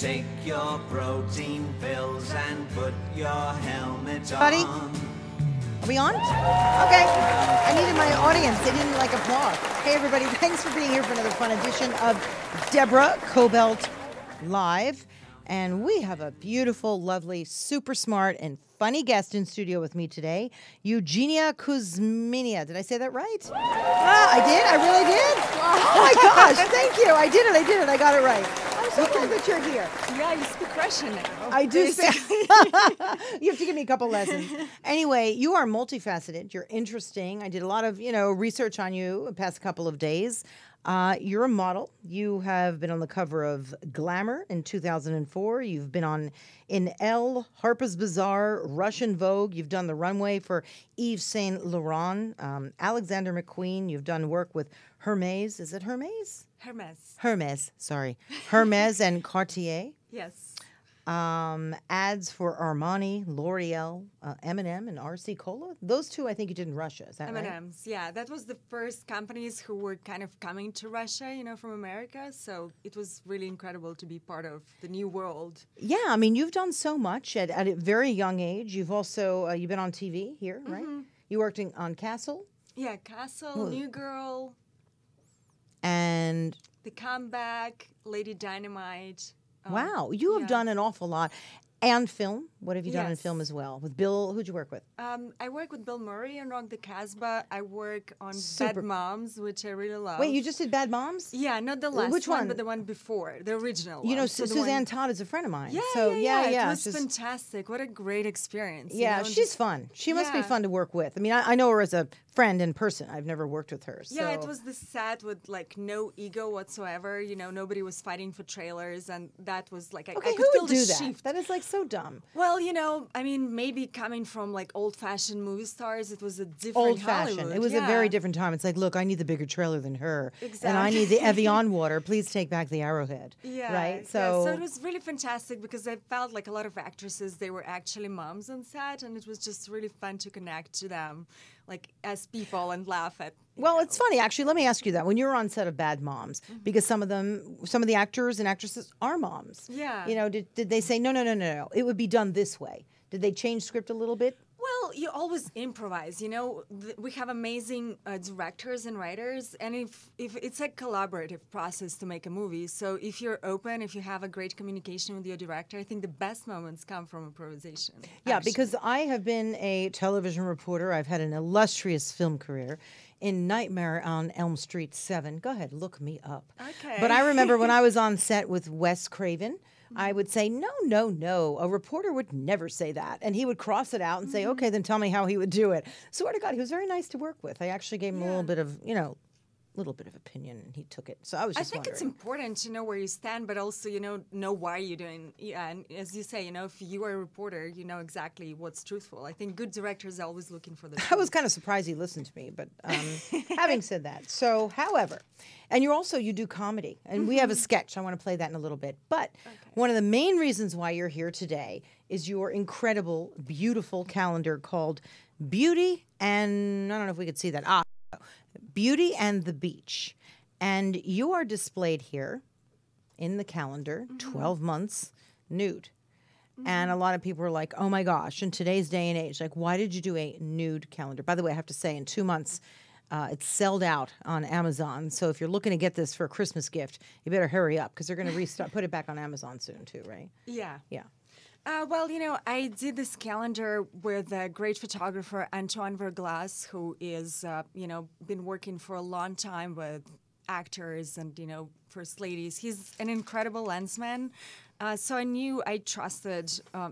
Take your protein pills and put your helmet Buddy? on. Are we on? Okay. I needed my audience. They didn't like applause. Hey, everybody. Thanks for being here for another fun edition of Deborah Kobylt Live. And we have a beautiful, lovely, super smart, and funny guest in studio with me today, Eugenia Kuzmina. Did I say that right? I did? I really did? Oh, my gosh. Thank you. I did it. I got it right. I'm so glad that you're here. Yeah, you speak Russian now. I do. You have to give me a couple lessons. Anyway, you are multifaceted. You're interesting. I did a lot of, research on you the past couple of days. You're a model. You have been on the cover of Glamour in 2004. You've been in Elle, Harper's Bazaar, Russian Vogue. You've done the runway for Yves Saint Laurent, Alexander McQueen. You've done work with Hermes. Is it Hermes? Hermes, sorry. Hermes and Cartier. Yes. Ads for Armani, L'Oreal, M&M, and RC Cola. Those two, I think you did in Russia. Is that right? M&M's, yeah. That was the first companies who were kind of coming to Russia, from America. So it was really incredible to be part of the new world. Yeah, I mean, you've done so much at a very young age. You've also, you've been on TV here, right? You worked on Castle? Yeah, Castle, New Girl. And? The Comeback, Lady Dynamite. Wow, you have done an awful lot. And film. What have you done in film as well? With Bill, who'd you work with? I work with Bill Murray on Rock the Casbah. I work on Bad Moms, which I really love. Wait, you just did Bad Moms? Yeah, not the last Which one? but the one before, the original one. Suzanne Todd is a friend of mine. Yeah. It was fantastic. What a great experience. Yeah, she's fun. She must be fun to work with. I mean, I know her as a friend in person. I've never worked with her. Yeah, it was the set with no ego whatsoever. Nobody was fighting for trailers, and that was I could feel the shift. That is so dumb. Well, maybe coming from old-fashioned movie stars, it was a different old-fashioned. Hollywood. It was a very different time. It's look, I need the bigger trailer than her, exactly. And I need the Evian water. Please take back the Arrowhead. Yeah, right. So it was really fantastic because I felt like a lot of actresses, they were actually moms on set, and it was just really fun to connect to them, as people, and laugh at. Well, it's funny actually. Let me ask you that: when you were on set of Bad Moms, because some of the actors and actresses are moms. Yeah. Did they say no? It would be done this way. Did they change script a little bit? Well, you always improvise. We have amazing directors and writers, and if it's a collaborative process to make a movie. So if you're open, if you have a great communication with your director, I think the best moments come from improvisation. Yeah, because I have been a television reporter. I've had an illustrious film career. In Nightmare on Elm Street 7. Go ahead, look me up. Okay. But I remember when I was on set with Wes Craven, I would say, no. A reporter would never say that. And he would cross it out and say, okay, then tell me how he would do it. Swear to God, he was very nice to work with. I actually gave him a little bit of opinion, and he took it. So I was just wondering. It's important to know where you stand, but also, know why you're doing. Yeah, and as you say, if you are a reporter, you know exactly what's truthful. I think good directors are always looking for the truth. I was kind of surprised he listened to me, but having said that, however, and you do comedy, and we have a sketch. I want to play that in a little bit. But one of the main reasons why you're here today is your incredible, beautiful calendar called Beauty, and I don't know if we could see that. Beauty and the Beach. And you are displayed here in the calendar, 12 months nude. And a lot of people are like, oh my gosh, in today's day and age, why did you do a nude calendar? By the way, I have to say, in 2 months, it's sold out on Amazon. So if you're looking to get this for a Christmas gift, you better hurry up because they're going to put it back on Amazon soon too, right? Yeah. Yeah. I did this calendar with a great photographer, Antoine Verglas, who is, been working for a long time with actors and, first ladies. He's an incredible lensman. So I trusted, a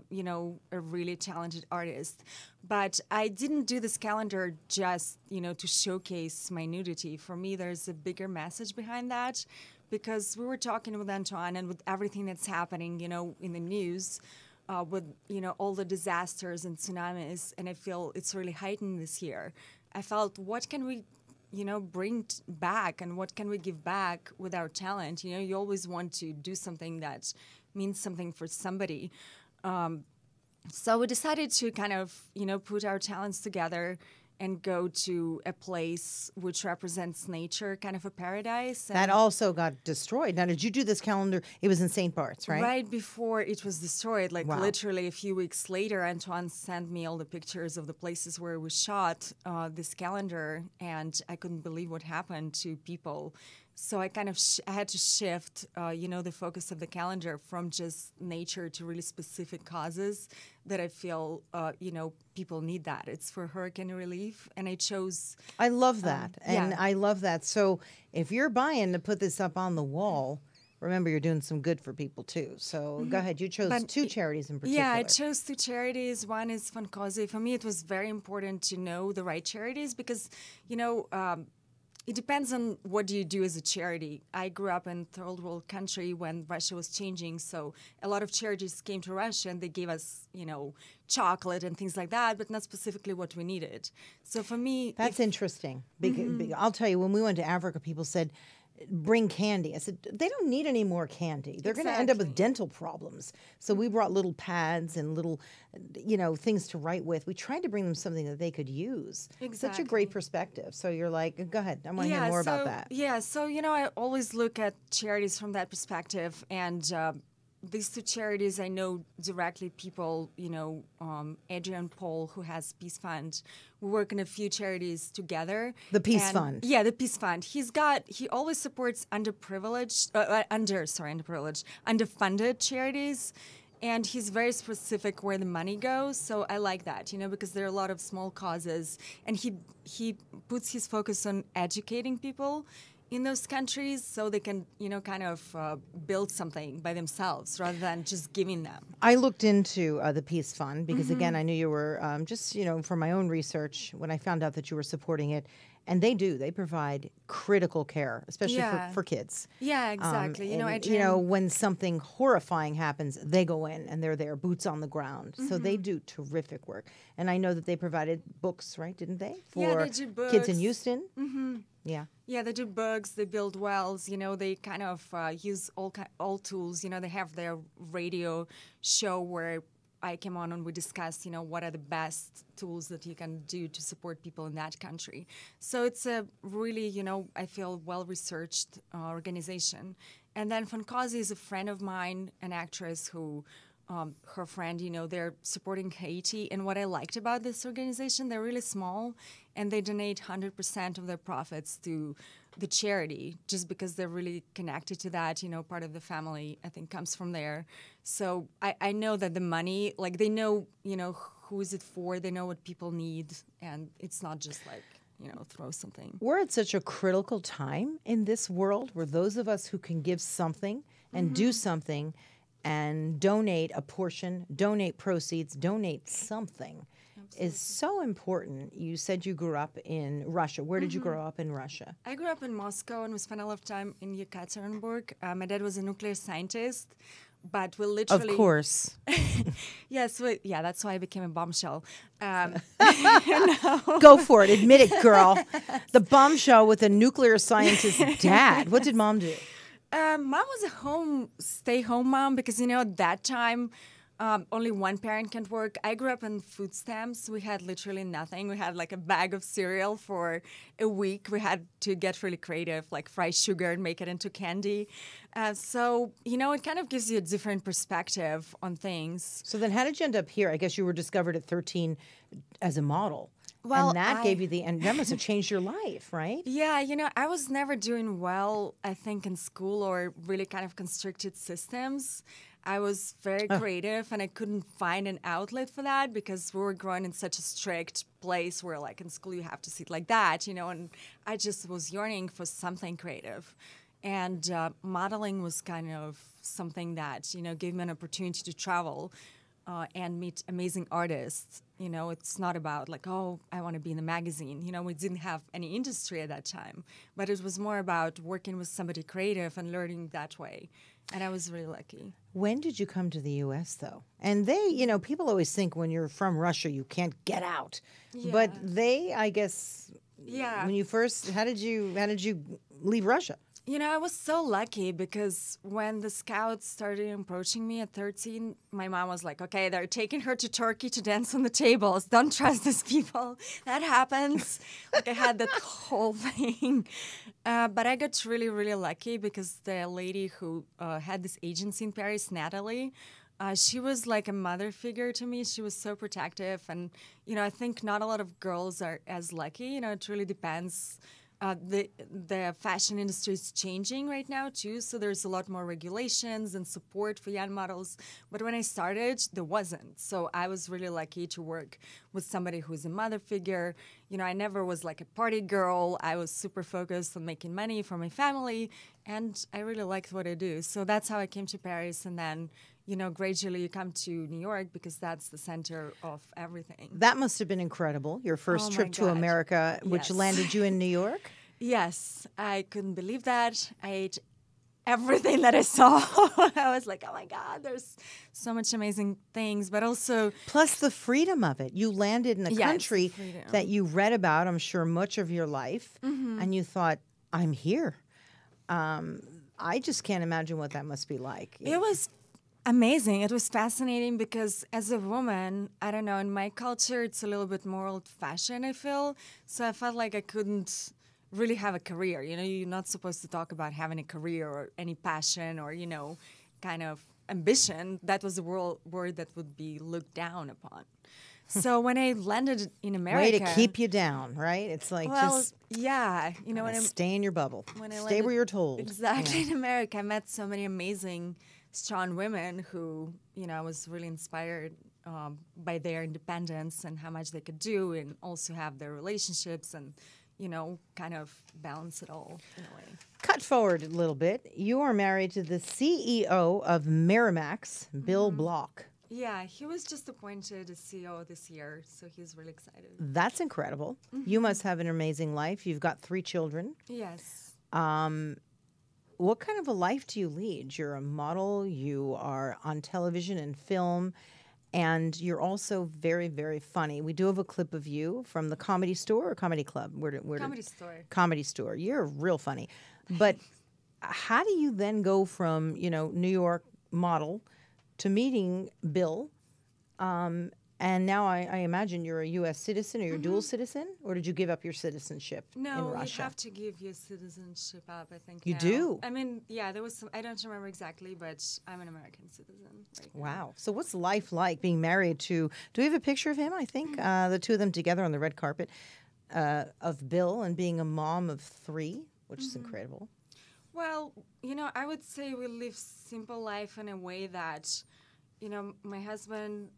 really talented artist. But I didn't do this calendar just, to showcase my nudity. For me, there's a bigger message behind that. Because we were talking with Antoine, and with everything that's happening, in the news, with all the disasters and tsunamis, and I feel it's really heightened this year. I felt, what can we bring back, and what can we give back with our talent? You always want to do something that means something for somebody. So we decided to kind of put our talents together and go to a place which represents nature, kind of a paradise. That also got destroyed. Now, did you do this calendar? It was in St. Bart's, right? Right before it was destroyed, like Wow. literally a few weeks later, Antoine sent me all the pictures of the places where we shot this calendar, and I couldn't believe what happened to people. So I kind of I had to shift, the focus of the calendar from just nature to really specific causes that I feel, people need that. It's for hurricane relief, and I chose. I love that. And yeah. I love that. So if you're buying to put this up on the wall, remember you're doing some good for people too. So go ahead. You chose two charities in particular. Yeah, I chose two charities. One is Fonkozy. For me, it was very important to know the right charities because, it depends on what do you do as a charity. I grew up in third world country when Russia was changing, so a lot of charities came to Russia and they gave us, chocolate and things like that, but not specifically what we needed. So for me, that's interesting. Because I'll tell you, when we went to Africa, people said, bring candy. I said, they don't need any more candy. They're going to end up with dental problems. So we brought little pads and little, things to write with. We tried to bring them something that they could use. Exactly. Such a great perspective. So you're like, go ahead. I want to hear more about that. Yeah, so, I always look at charities from that perspective. And these two charities, I know directly people, Adrian Paul, who has Peace Fund. We work in a few charities together. The Peace Fund. Yeah, the Peace Fund. He always supports underfunded charities. And he's very specific where the money goes. So I like that, because there are a lot of small causes. And he puts his focus on educating people in those countries so they can, build something by themselves rather than just giving them. I looked into the Peace Fund because, again, I knew you were for my own research when I found out that you were supporting it. And they provide critical care, especially for kids. Yeah, exactly. When something horrifying happens, they go in and they're there, boots on the ground. So they do terrific work. And I know that they provided books, right? Didn't they? For they do books. Kids in Houston. Mm-hmm. Yeah. Yeah, they do books, they build wells, they kind of use all tools. They have their radio show where I came on and we discussed, what are the best tools that you can do to support people in that country. So it's a really, I feel well-researched organization. And then Fonkozy is a friend of mine, an actress who, her friend, they're supporting Haiti. And what I liked about this organization, they're really small, and they donate 100% of their profits to the charity just because they're really connected to that. Part of the family, I think, comes from there. So I know that the money, like they know, who is it for? They know what people need. And it's not just like, throw something. We're at such a critical time in this world where those of us who can give something and do something and donate a portion, donate proceeds, donate something is so important. You said you grew up in Russia. Where did you grow up in Russia? I grew up in Moscow and we spent a lot of time in Yekaterinburg. My dad was a nuclear scientist, but we literally... Of course. Yes, that's why I became a bombshell. Go for it. Admit it, girl. The bombshell with a nuclear scientist dad. What did mom do? Mom was a stay-home mom because, at that time, only one parent can work. I grew up on food stamps. We had literally nothing. We had like a bag of cereal for a week. We had to get really creative, like fry sugar and make it into candy. So, it kind of gives you a different perspective on things. So then how did you end up here? I guess you were discovered at 13 as a model. Well, and that gave you and that must have changed your life, right? Yeah, I was never doing well, I think, in school or really kind of constricted systems. I was very creative and I couldn't find an outlet for that because we were growing in such a strict place where like in school you have to sit like that, and I just was yearning for something creative. And modeling was kind of something that, gave me an opportunity to travel and meet amazing artists. It's not about like, oh, I want to be in the magazine. We didn't have any industry at that time. But it was more about working with somebody creative and learning that way. And I was really lucky. When did you come to the U.S., though? And they, people always think when you're from Russia, you can't get out. Yeah. But they, I guess, Yeah. when you first, how did you leave Russia? I was so lucky because when the scouts started approaching me at 13, my mom was like, okay, they're taking her to Turkey to dance on the tables. Don't trust these people. That happens. Like I had that whole thing. But I got really, really lucky because the lady who had this agency in Paris, Natalie, she was like a mother figure to me. She was so protective. And, I think not a lot of girls are as lucky. It really depends. The fashion industry is changing right now too, so there's a lot more regulations and support for young models. But when I started, there wasn't. So I was really lucky to work with somebody who's a mother figure. I never was like a party girl. I was super focused on making money for my family, and I really liked what I do. So that's how I came to Paris, and then gradually you come to New York because that's the center of everything. That must have been incredible. Your first Oh trip my to God. America, which Yes. landed you in New York. Yes, I couldn't believe that. I ate everything that I saw. I was like, oh my God, there's so much amazing things, but also Plus the freedom of it. You landed in a Yes, country freedom. that you read about, I'm sure, much of your life, and you thought, I'm here. I just can't imagine what that must be like. it was amazing. It was fascinating because as a woman, I don't know, in my culture, it's a little bit more old-fashioned, I feel. So I felt like I couldn't really have a career. You're not supposed to talk about having a career or any passion or, kind of ambition. That was a word that would be looked down upon. So when I landed in America... Way to keep you down, right? It's like just yeah. When I stay in your bubble. when I Stay landed where you're told. Exactly. In America, I met so many amazing, strong women who, I was really inspired by their independence and how much they could do and also have their relationships and, kind of balance it all in a way. Cut forward a little bit. You are married to the CEO of Miramax, Bill Block. Yeah, he was just appointed as CEO this year, so he's really excited. That's incredible. You must have an amazing life. You've got 3 children. Yes. What kind of a life do you lead? You're a model, you are on television and film, and you're also very, very funny. We do have a clip of you from the Comedy Store or Comedy Club? Comedy Store. Comedy Store. You're real funny. But how do you then go from, New York model to meeting Bill? And now I imagine you're a U.S. citizen or you're dual citizen, or did you give up your citizenship in No, you Russia? have to give your citizenship up, I think. You now. do? I mean, yeah, there was some, I don't remember exactly, but I'm an American citizen right now. Wow. So what's life like being married to, do we have a picture of him, I think? The two of them together on the red carpet of Bill and being a mom of 3, which is incredible. Well, I would say we live simple life in a way that, my husband,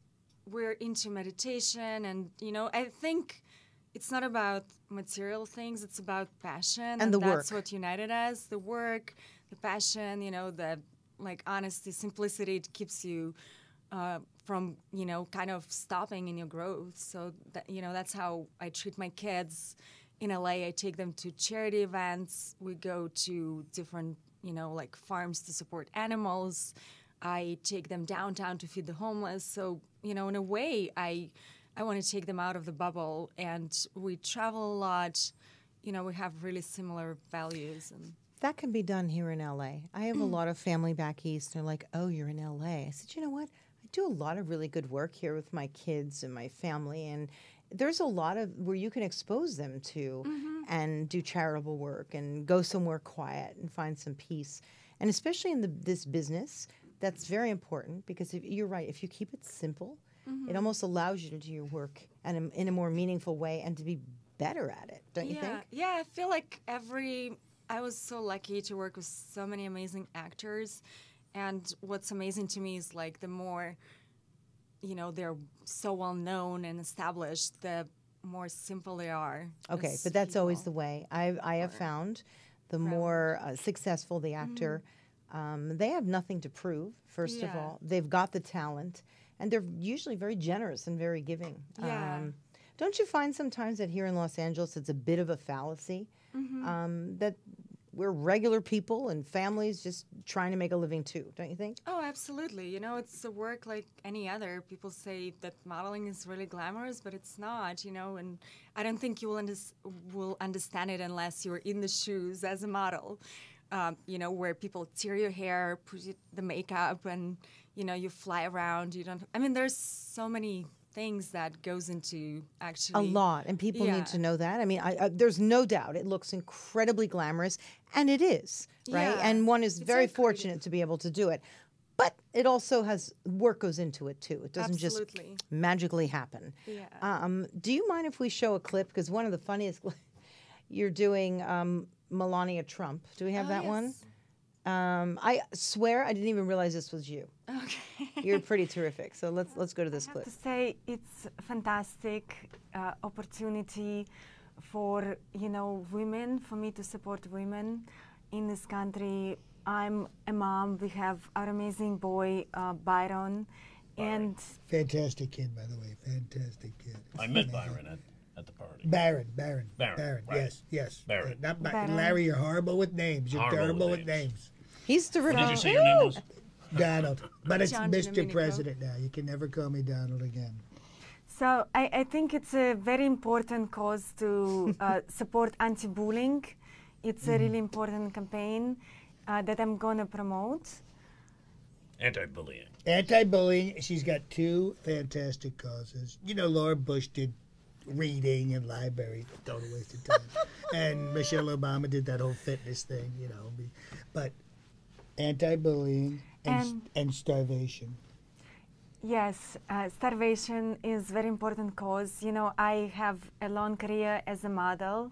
we're into meditation and, I think it's not about material things, it's about passion. And the that's work. what united us, the work, the passion, the honesty, simplicity, it keeps you from, kind of stopping in your growth. So, that's how I treat my kids. In LA, I take them to charity events. We go to different, farms to support animals. I take them downtown to feed the homeless. So, in a way, I want to take them out of the bubble. And we travel a lot. We have really similar values. And That can be done here in L.A. I have a lot of family back east. They're like, oh, you're in L.A. I said, you know what? I do a lot of really good work here with my kids and my family. And there's a lot of where you can expose them to and do charitable work and go somewhere quiet and find some peace. And especially in this business, that's very important because you're right. If you keep it simple, it almost allows you to do your work and in a more meaningful way and to be better at it, don't you think? Yeah, I feel like I was so lucky to work with so many amazing actors. And what's amazing to me is the more, they're so well known and established, the more simple they are. Okay, as but that's always the people. way. I have found the more successful the actor, they have nothing to prove, first of Yeah. all. They've got the talent, and they're usually very generous and very giving. Yeah. Don't you find sometimes that here in Los Angeles it's a bit of a fallacy that we're regular people and families just trying to make a living too, don't you think? Oh, absolutely. It's a work like any other. People say that modeling is really glamorous, but it's not, and I don't think you will understand it unless you're in the shoes as a model. where people tear your hair, put the makeup, and, you fly around. You don't, I mean, there's so many things that goes into actually. A lot, and people need to know that. I mean, there's no doubt it looks incredibly glamorous, and it is, right? Yeah, and one is very creative. fortunate to be able to do it. But it also has work goes into it too. It doesn't Absolutely. just magically happen. Yeah. Do you mind if we show a clip? Because one of the funniest, you're doing Melania Trump. Do we have that one? I swear I didn't even realize this was you. Okay. You're pretty terrific. So let's go to this I clip. have to say it's a fantastic opportunity for women, for me to support women in this country. I'm a mom. We have our amazing boy Byron, and Fantastic kid, by the way. Fantastic kid. I met Byron at the party. Baron. Right. Yes. Baron. Not Baron. Larry, you're horrible with names. You're Horrible terrible with with names. He's terrific. Did you say your name was? Donald. But it's John Mr. Domenico. President now. You can never call me Donald again. so I think it's a very important cause to support anti-bullying. It's a really important campaign that I'm going to promote. Anti-bullying. Anti-bullying. She's got two fantastic causes. Laura Bush did reading and libraries. Total waste of time. And Michelle Obama did that whole fitness thing, But anti-bullying and starvation. Yes, starvation is very important cause. I have a long career as a model,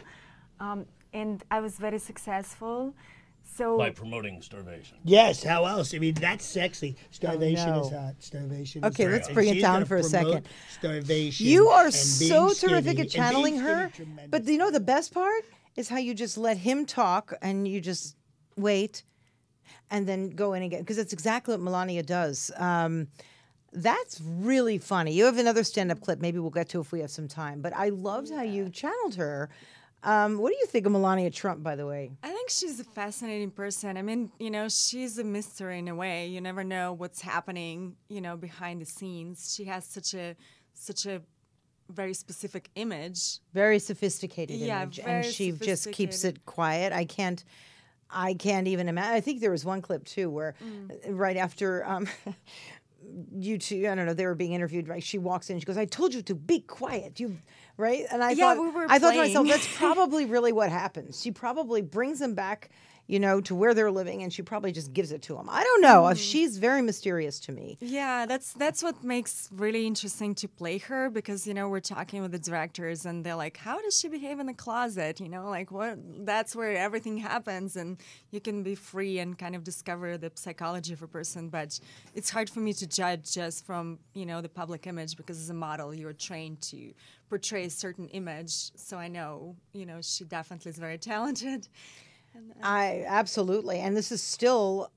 and I was very successful. So By promoting starvation. Yes, how else? I mean, that's sexy. Starvation no. is hot. Starvation Okay, is let's hot. bring And it she's down gonna for a promote second. Starvation. You are and being so skinny terrific at and being channeling skinny, her. tremendous. But the best part is how you just let him talk and you just wait and then go in again. Because that's exactly what Melania does. That's really funny. You have another stand-up clip. Maybe we'll get to if we have some time. But I loved how you channeled her. What do you think of Melania Trump, by the way? I think she's a fascinating person. I mean, she's a mystery in a way. You never know what's happening, behind the scenes. She has such a very specific image. Very sophisticated Yeah, image. very And she just keeps sophisticated. it quiet. I can't even imagine. I think there was one clip, too, where right after... you two, I don't know, they were being interviewed, right? She walks in, she goes, I told you to be quiet. Right? And I Yeah, thought, we were I thought to myself, playing. that's probably really what happens. She probably brings them back, to where they're living, and she probably just gives it to them. I don't know. She's very mysterious to me. Yeah, that's what makes really interesting to play her because we're talking with the directors and they're like, how does she behave in the closet? What? That's where everything happens, and you can be free and kind of discover the psychology of a person. But it's hard for me to judge just from the public image because as a model you're trained to portray a certain image. So I know she definitely is very talented. I absolutely. And this is still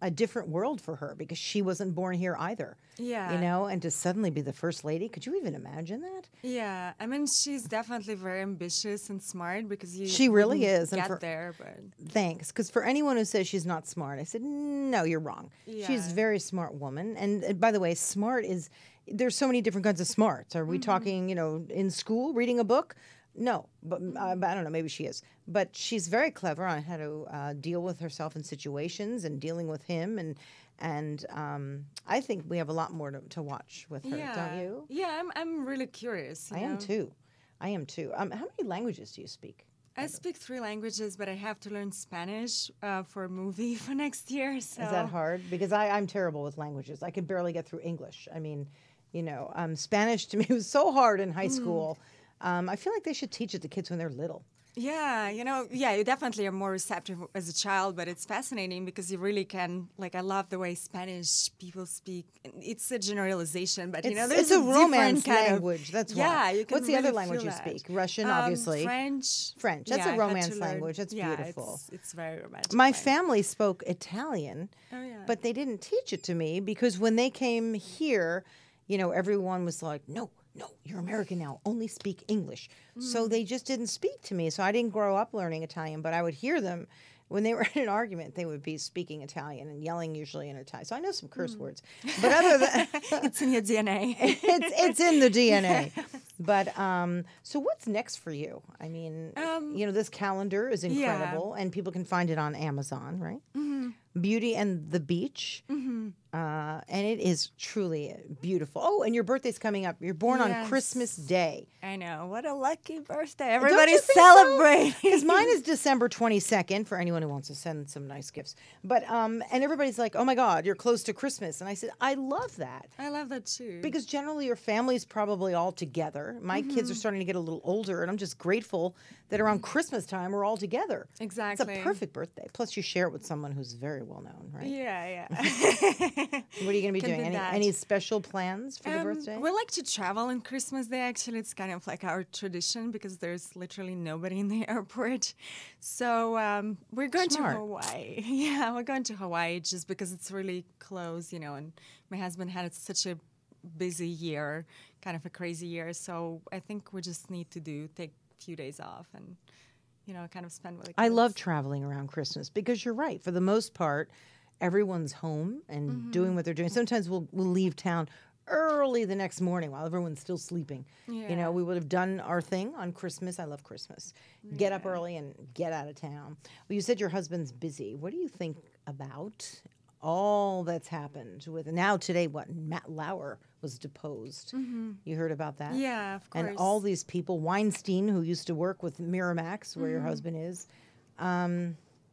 a different world for her because she wasn't born here either. Yeah. And to suddenly be the first lady, could you even imagine that? Yeah, I mean, she's definitely very ambitious and smart because She really wouldn't is, and get for- there, but Thanks. Because for anyone who says she's not smart, I said, no, you're wrong. She's a Yeah. very smart woman. And by the way, smart is, there's so many different kinds of smarts. Are we talking, in school, reading a book? No, but I don't know, maybe she is. But she's very clever on how to deal with herself in situations and dealing with him. And I think we have a lot more to watch with her, don't you? Yeah, I'm really curious. I am too. How many languages do you speak? I speak 3 languages, but I have to learn Spanish for a movie for next year. So. Is that hard? Because I'm terrible with languages. I could barely get through English. I mean, Spanish to me was so hard in high school. I feel like they should teach it to kids when they're little. Yeah, you definitely are more receptive as a child, but it's fascinating because you really can, I love the way Spanish people speak. It's a generalization, but, there's it's a romance different kind language. That's why. Yeah, you can What's the other really language feel you that. speak? Russian, obviously. French. French. That's Yeah, a I had to romance learn. language. That's Yeah, beautiful. It's very romantic. My language. family spoke Italian, but they didn't teach it to me because when they came here, everyone was like, no, you're American now. Only speak English. So they just didn't speak to me. So I didn't grow up learning Italian, but I would hear them when they were in an argument. They would be speaking Italian and yelling usually in Italian. So I know some curse words, but other than It's in your DNA. it's in the DNA. But so what's next for you? I mean, this calendar is incredible, and people can find it on Amazon, right? Mm-hmm. Beauty and the Beach. Mm-hmm. And it is truly beautiful. Oh, and your birthday's coming up. You're born on Christmas Day. I know. What a lucky birthday. Everybody's celebrating. Because mine is December 22nd for anyone who wants to send some nice gifts. But and everybody's like, oh my God, you're close to Christmas. And I said, I love that. I love that too. Because generally your family's probably all together. My kids are starting to get a little older, and I'm just grateful that around Christmas time we're all together. Exactly. It's a perfect birthday. Plus you share it with someone who's very well known, right? Yeah. What are you going to be doing? Any special plans for the birthday? We like to travel on Christmas Day. Actually, it's kind of like our tradition because there's literally nobody in the airport. So we're going to Hawaii. Yeah, we're going to Hawaii just because it's really close, and my husband had such a busy year, kind of a crazy year. So I think we just need to take a few days off and, kind of spend with the kids. I love traveling around Christmas because you're right. For the most part, everyone's home and doing what they're doing. Sometimes we'll leave town early the next morning while everyone's still sleeping. Yeah. We would have done our thing on Christmas. I love Christmas. Get up early and get out of town. Well, you said your husband's busy. What do you think about all that's happened with now today? What Matt Lauer was deposed. You heard about that? Yeah, of course. And all these people, Weinstein, who used to work with Miramax, where your husband is.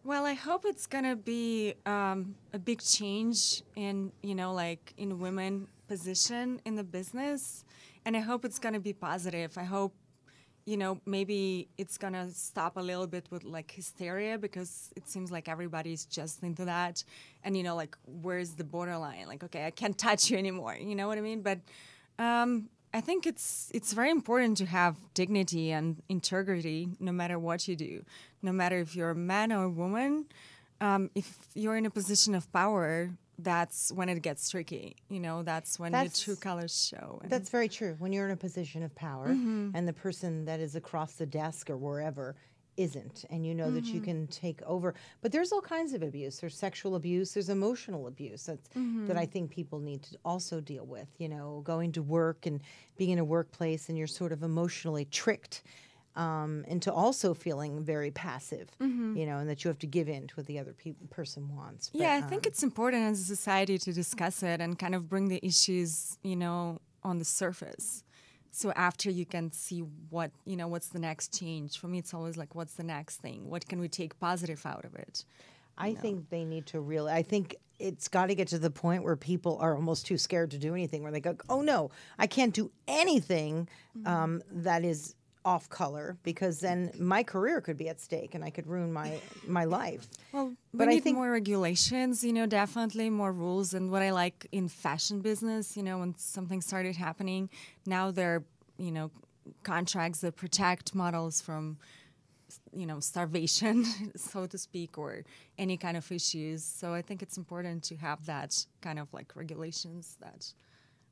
Well, I hope it's gonna be a big change in in women position in the business, and I hope it's gonna be positive. I hope maybe it's gonna stop a little bit with hysteria, because it seems like everybody's just into that, and where's the borderline? Okay, I can't touch you anymore. You know what I mean? But I think it's very important to have dignity and integrity no matter what you do, no matter if you're a man or a woman. If you're in a position of power, that's when it gets tricky. That's when your true colors show. That's very true. When you're in a position of power and the person that is across the desk or wherever isn't, and that you can take over. But there's all kinds of abuse. There's sexual abuse. There's emotional abuse that I think people need to also deal with. Going to work and being in a workplace and you're sort of emotionally tricked into also feeling very passive, and that you have to give in to what the other person wants. But, I think it's important as a society to discuss it and kind of bring the issues, on the surface. So after you can see what, what's the next change. For me, it's always what's the next thing? What can we take positive out of it? I think they need to I think it's got to get to the point where people are almost too scared to do anything, where they go, oh no, I can't do anything that is off color, because then my career could be at stake and I could ruin my life. Well, but I think more regulations, definitely more rules. And what I like in fashion business, when something started happening, now there are, contracts that protect models from, starvation, so to speak, or any kind of issues. So I think it's important to have that kind of regulations that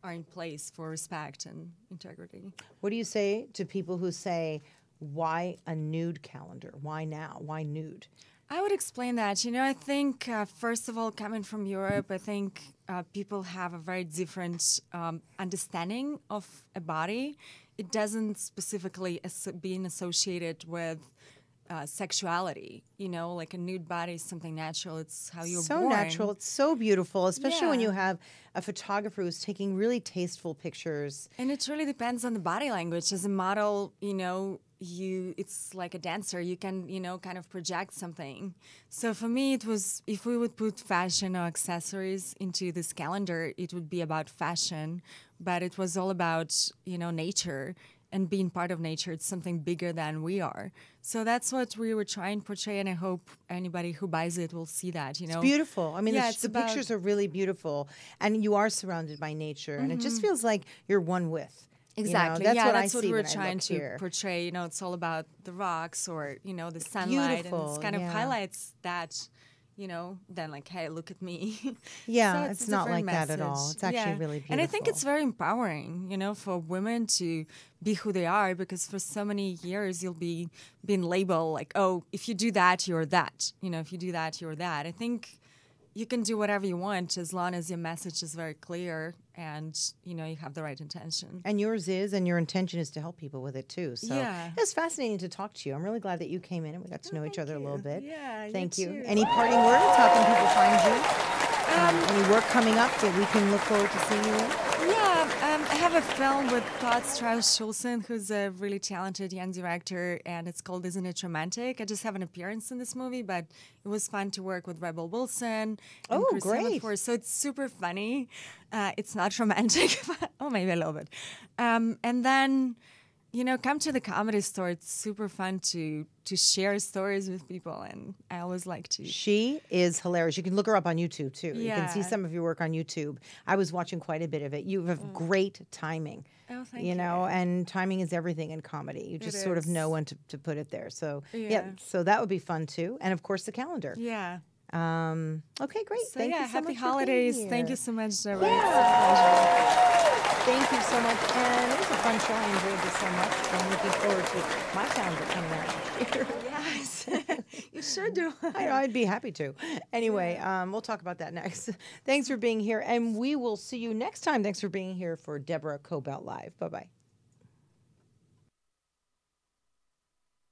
are in place for respect and integrity. What do you say to people who say, why a nude calendar? Why now? Why nude? I would explain that. I think, first of all, coming from Europe, I think people have a very different understanding of a body. It doesn't specifically being associated with sexuality, a nude body is something natural. It's how you're born. So natural. It's so beautiful, especially when you have a photographer who's taking really tasteful pictures. And it really depends on the body language. As a model, it's like a dancer. You can, kind of project something. So for me, it was, if we would put fashion or accessories into this calendar, it would be about fashion, but it was all about, nature. And being part of nature, it's something bigger than we are. So that's what we were trying to portray, and I hope anybody who buys it will see that. It's beautiful. I mean, the pictures are really beautiful, and you are surrounded by nature, and it just feels like you're one with. Exactly. That's what we were trying to portray. It's all about the rocks or the sunlight, beautiful. And it kind of highlights that. Then hey, look at me. Yeah, so it's not like message. that at all. It's actually really beautiful. And I think it's very empowering, for women to be who they are, because for so many years you'll be being labeled oh, if you do that, you're that. If you do that, you're that. I think, you can do whatever you want as long as your message is very clear and you have the right intention. And yours is, and your intention is to help people with it too. So Yeah. it's fascinating to talk to you. I'm really glad that you came in and we got to know each other a little bit. Yeah, you Thank you. too. Any parting words? How can people find you? Any work coming up that we can look forward to seeing you in? Yeah, I have a film with Todd Strauss-Schulzen, who's a really talented young director, and it's called Isn't It Romantic? I just have an appearance in this movie, but it was fun to work with Rebel Wilson and Oh, Chris great. Hemsworth, so it's super funny. It's not romantic, but, maybe a little bit. And then, come to the Comedy Store. It's super fun to share stories with people, and I always like to. She is hilarious. You can look her up on YouTube too. You can see Yeah. some of your work on YouTube. I was watching quite a bit of it. You have great timing. Oh, thank you know, and timing is everything in comedy. You just sort of is. know when to put it there. So Yeah. so that would be fun too. And of course the calendar. Yeah. Okay, great. So Thank yeah, you so happy much for holidays. being Thank here. you so much, Deborah. Thank you so much. And it was a fun show. I enjoyed this so much. I'm looking forward to my calendar coming out. Yes, you sure do. I know, I'd be happy to. Anyway, we'll talk about that next. Thanks for being here, and we will see you next time. Thanks for being here for Deborah Kobylt Live. Bye-bye.